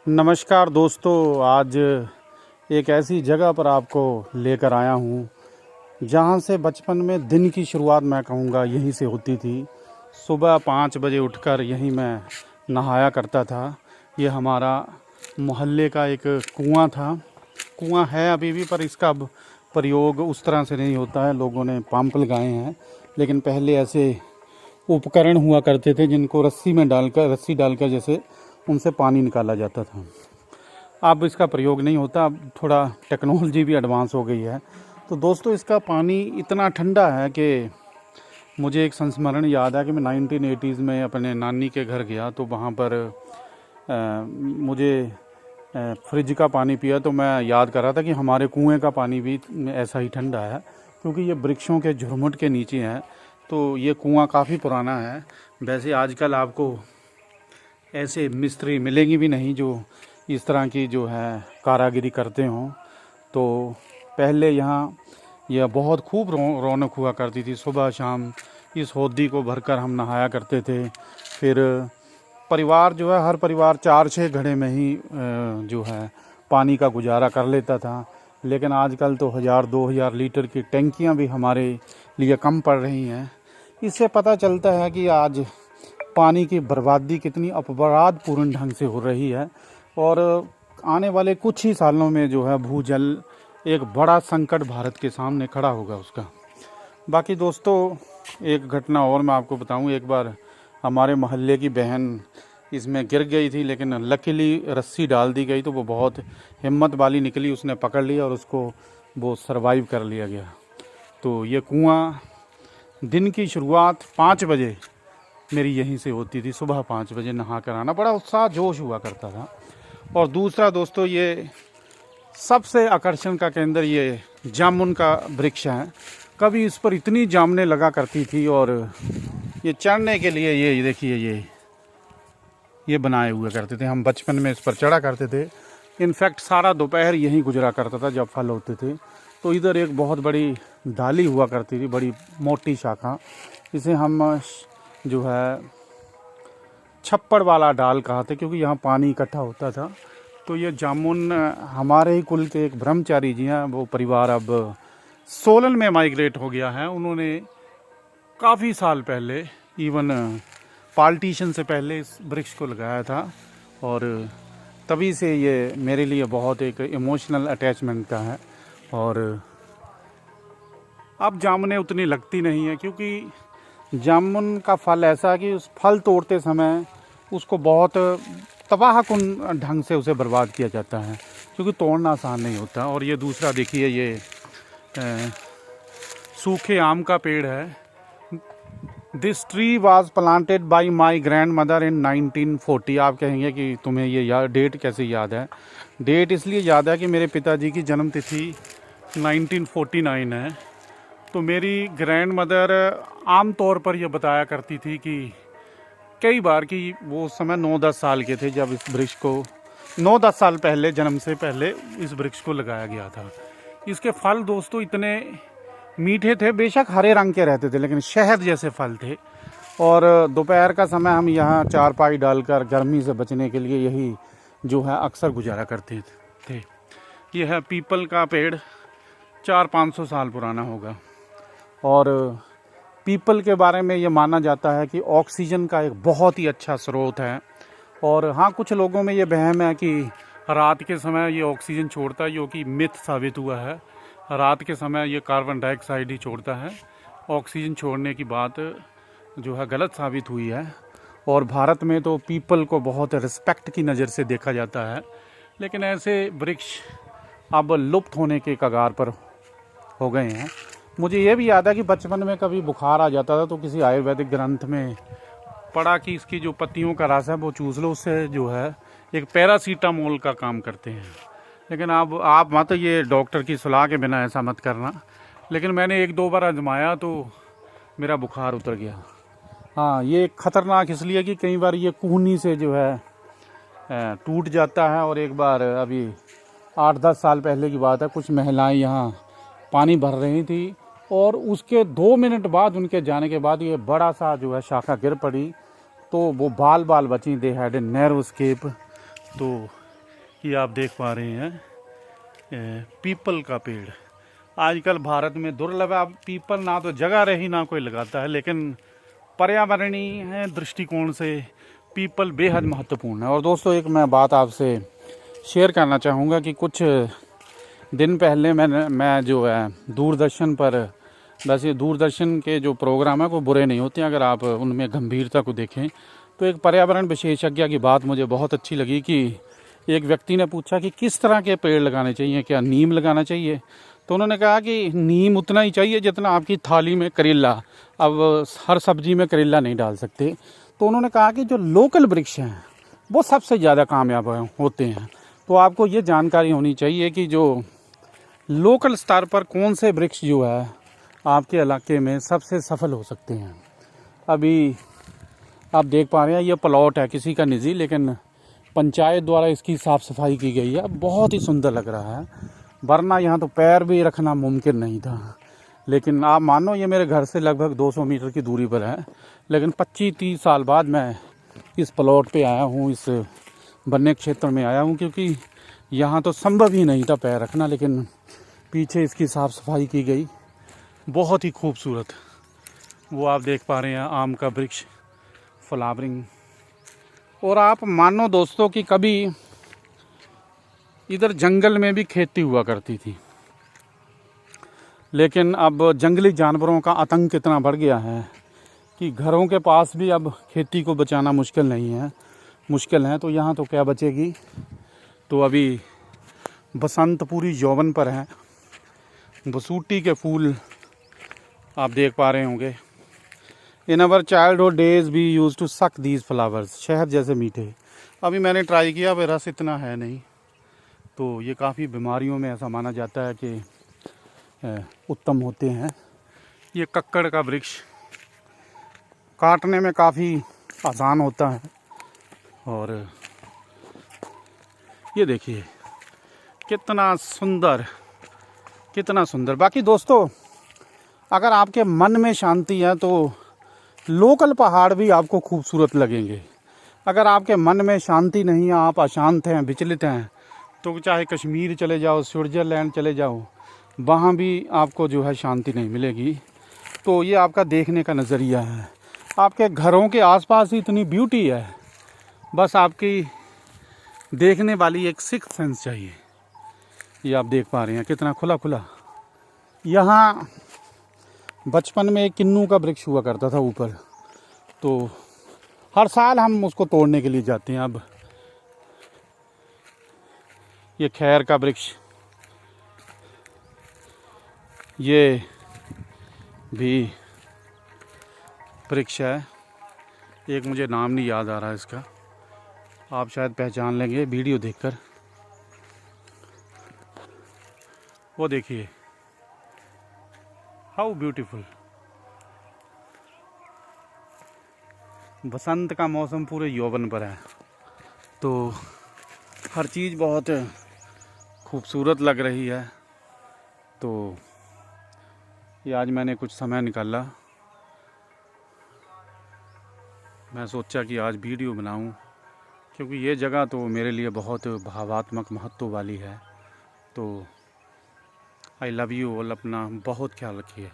नमस्कार दोस्तों, आज एक ऐसी जगह पर आपको लेकर आया हूँ जहाँ से बचपन में दिन की शुरुआत मैं कहूँगा यहीं से होती थी। सुबह 5 बजे उठकर यहीं मैं नहाया करता था। ये हमारा मोहल्ले का एक कुआँ था। कुआँ है अभी भी, पर इसका अब प्रयोग उस तरह से नहीं होता है। लोगों ने पंप लगाए हैं, लेकिन पहले ऐसे उपकरण हुआ करते थे जिनको रस्सी डालकर जैसे उनसे पानी निकाला जाता था। अब इसका प्रयोग नहीं होता, अब थोड़ा टेक्नोलॉजी भी एडवांस हो गई है। तो दोस्तों, इसका पानी इतना ठंडा है कि मुझे एक संस्मरण याद है कि मैं 1980s में अपने नानी के घर गया तो वहाँ पर मुझे फ्रिज का पानी पिया, तो मैं याद कर रहा था कि हमारे कुएं का पानी भी ऐसा ही ठंडा है, क्योंकि ये वृक्षों के झुरमुट के नीचे है। तो ये कुआं काफ़ी पुराना है। वैसे आजकल आपको ऐसे मिस्त्री मिलेंगी भी नहीं जो इस तरह की जो है कारागिरी करते हों। तो पहले यहाँ यह बहुत खूब रौनक हुआ करती थी। सुबह शाम इस होदी को भरकर हम नहाया करते थे। फिर परिवार जो है, हर परिवार 4-6 घड़े में ही जो है पानी का गुजारा कर लेता था। लेकिन आजकल तो 1000-2000 लीटर की टंकियाँ भी हमारे लिए कम पड़ रही हैं। इससे पता चलता है कि आज पानी की बर्बादी कितनी अपराधपूर्ण ढंग से हो रही है, और आने वाले कुछ ही सालों में जो है भूजल एक बड़ा संकट भारत के सामने खड़ा होगा उसका। बाकी दोस्तों, एक घटना और मैं आपको बताऊं। एक बार हमारे मोहल्ले की बहन इसमें गिर गई थी, लेकिन लकीली रस्सी डाल दी गई तो वो बहुत हिम्मत वाली निकली, उसने पकड़ लिया और उसको वो सरवाइव कर लिया गया। तो ये कुआं दिन की शुरुआत 5 बजे मेरी यहीं से होती थी। सुबह 5 बजे नहा कर आना, बड़ा उत्साह जोश हुआ करता था। और दूसरा दोस्तों, ये सबसे आकर्षण का केंद्र ये जामुन का वृक्ष है। कभी इस पर इतनी जामुनें लगा करती थी, और ये चढ़ने के लिए ये देखिए ये बनाए हुए करते थे। हम बचपन में इस पर चढ़ा करते थे। इनफैक्ट सारा दोपहर यहीं गुजरा करता था जब फल होते थे। तो इधर एक बहुत बड़ी डाली हुआ करती थी, बड़ी मोटी शाखा। इसे हम जो है छप्पड़ वाला डाल कहते, क्योंकि यहाँ पानी इकट्ठा होता था। तो ये जामुन हमारे ही कुल के एक ब्रह्मचारी जी हैं, वो परिवार अब सोलन में माइग्रेट हो गया है। उन्होंने काफ़ी साल पहले, इवन पार्टीशन से पहले इस वृक्ष को लगाया था, और तभी से ये मेरे लिए बहुत एक इमोशनल अटैचमेंट का है। और अब जामुनें उतनी लगती नहीं है, क्योंकि जामुन का फल ऐसा है कि उस फल तोड़ते समय उसको बहुत तबाहकुन ढंग से उसे बर्बाद किया जाता है, क्योंकि तोड़ना आसान नहीं होता। और ये दूसरा देखिए, ये सूखे आम का पेड़ है। This tree was planted by my grand mother in 1940। आप कहेंगे कि तुम्हें ये डेट कैसे याद है? डेट इसलिए याद है कि मेरे पिताजी की जन्म तिथि 1949 है। तो मेरी ग्रैंड मदर आम तौर पर यह बताया करती थी कि कई बार कि वो उस समय 9-10 साल के थे जब इस वृक्ष को 9-10 साल पहले, जन्म से पहले इस वृक्ष को लगाया गया था। इसके फल दोस्तों इतने मीठे थे, बेशक हरे रंग के रहते थे, लेकिन शहद जैसे फल थे। और दोपहर का समय हम यहाँ चारपाई डालकर गर्मी से बचने के लिए यही जो है अक्सर गुजारा करते थे। यह है पीपल का पेड़, 400-500 साल पुराना होगा। और पीपल के बारे में ये माना जाता है कि ऑक्सीजन का एक बहुत ही अच्छा स्रोत है। और हाँ, कुछ लोगों में ये वहम है कि रात के समय ये ऑक्सीजन छोड़ता है, जो कि मिथ साबित हुआ है। रात के समय ये कार्बन डाइऑक्साइड ही छोड़ता है। ऑक्सीजन छोड़ने की बात जो है गलत साबित हुई है। और भारत में तो पीपल को बहुत रिस्पेक्ट की नज़र से देखा जाता है, लेकिन ऐसे वृक्ष अब लुप्त होने के कगार पर हो गए हैं। मुझे ये भी याद है कि बचपन में कभी बुखार आ जाता था तो किसी आयुर्वेदिक ग्रंथ में पढ़ा कि इसकी जो पत्तियों का रस है वो चूस लो, उससे जो है एक पैरासीटामोल का काम करते हैं। लेकिन अब आप मत ये डॉक्टर की सलाह के बिना ऐसा मत करना। लेकिन मैंने 1-2 बार आजमाया तो मेरा बुखार उतर गया। हाँ, ये ख़तरनाक इसलिए कि कई बार ये कूहनी से जो है टूट जाता है। और एक बार अभी 8-10 साल पहले की बात है, कुछ महिलाएं यहाँ पानी भर रही थी, और उसके 2 मिनट बाद, उनके जाने के बाद, ये बड़ा सा जो है शाखा गिर पड़ी, तो वो बाल बची। They had a narrow escape. तो ये आप देख पा रहे हैं पीपल का पेड़। आजकल भारत में दुर्लभ है। अब पीपल ना तो जगह रही ना कोई लगाता है, लेकिन पर्यावरणीय दृष्टिकोण से पीपल बेहद महत्वपूर्ण है। और दोस्तों एक मैं बात आपसे शेयर करना चाहूँगा कि कुछ दिन पहले मैं जो है दूरदर्शन पर, वैसे दूरदर्शन के जो प्रोग्राम है वो बुरे नहीं होते अगर आप उनमें गंभीरता को देखें, तो एक पर्यावरण विशेषज्ञ की बात मुझे बहुत अच्छी लगी कि एक व्यक्ति ने पूछा कि किस तरह के पेड़ लगाने चाहिए, क्या नीम लगाना चाहिए? तो उन्होंने कहा कि नीम उतना ही चाहिए जितना आपकी थाली में करेला। अब हर सब्जी में करेला नहीं डाल सकते, तो उन्होंने कहा कि जो लोकल वृक्ष हैं वो सबसे ज़्यादा कामयाब होते हैं। तो आपको ये जानकारी होनी चाहिए कि जो लोकल स्तर पर कौन से वृक्ष जो है आपके इलाके में सबसे सफल हो सकते हैं। अभी आप देख पा रहे हैं ये प्लॉट है किसी का निजी, लेकिन पंचायत द्वारा इसकी साफ़ सफाई की गई है। बहुत ही सुंदर लग रहा है, वरना यहाँ तो पैर भी रखना मुमकिन नहीं था। लेकिन आप मानो ये मेरे घर से लगभग 200 मीटर की दूरी पर है, लेकिन 25-30 साल बाद मैं इस प्लॉट पे आया हूँ, इस वन्य क्षेत्र में आया हूँ, क्योंकि यहाँ तो संभव ही नहीं था पैर रखना। लेकिन पीछे इसकी साफ़ सफाई की गई, बहुत ही खूबसूरत। वो आप देख पा रहे हैं आम का वृक्ष फ्लावरिंग। और आप मानो दोस्तों कि कभी इधर जंगल में भी खेती हुआ करती थी, लेकिन अब जंगली जानवरों का आतंक इतना बढ़ गया है कि घरों के पास भी अब खेती को बचाना मुश्किल है। तो यहाँ तो क्या बचेगी। तो अभी बसंत पूरी यौवन पर है। बसूटी के फूल आप देख पा रहे होंगे। In our childhood days we use to suck these flowers, शहद जैसे मीठे। अभी मैंने ट्राई किया, वह रस इतना है नहीं। तो ये काफ़ी बीमारियों में ऐसा माना जाता है कि उत्तम होते हैं। ये कक्कड़ का वृक्ष काटने में काफ़ी आसान होता है। और ये देखिए कितना सुंदर। बाकी दोस्तों अगर आपके मन में शांति है तो लोकल पहाड़ भी आपको खूबसूरत लगेंगे। अगर आपके मन में शांति नहीं है, आप अशांत हैं, विचलित हैं, तो चाहे कश्मीर चले जाओ, स्विट्ज़रलैंड चले जाओ, वहाँ भी आपको जो है शांति नहीं मिलेगी। तो ये आपका देखने का नज़रिया है। आपके घरों के आसपास ही इतनी ब्यूटी है, बस आपकी देखने वाली एक सिक्स्थ सेंस चाहिए। ये आप देख पा रहे हैं कितना खुला। यहाँ बचपन में एक किन्नू का वृक्ष हुआ करता था ऊपर, तो हर साल हम उसको तोड़ने के लिए जाते हैं। अब ये खैर का वृक्ष, ये भी वृक्ष है। एक मुझे नाम नहीं याद आ रहा है इसका, आप शायद पहचान लेंगे वीडियो देखकर। वो देखिए हाउ ब्यूटीफुल। बसंत का मौसम पूरे यौवन पर है, तो हर चीज़ बहुत खूबसूरत लग रही है। तो ये आज मैंने कुछ समय निकाला, मैं सोचा कि आज वीडियो बनाऊं, क्योंकि ये जगह तो मेरे लिए बहुत भावात्मक महत्व वाली है। तो आई लव यू ऑल, अपना बहुत ख्याल रखिए।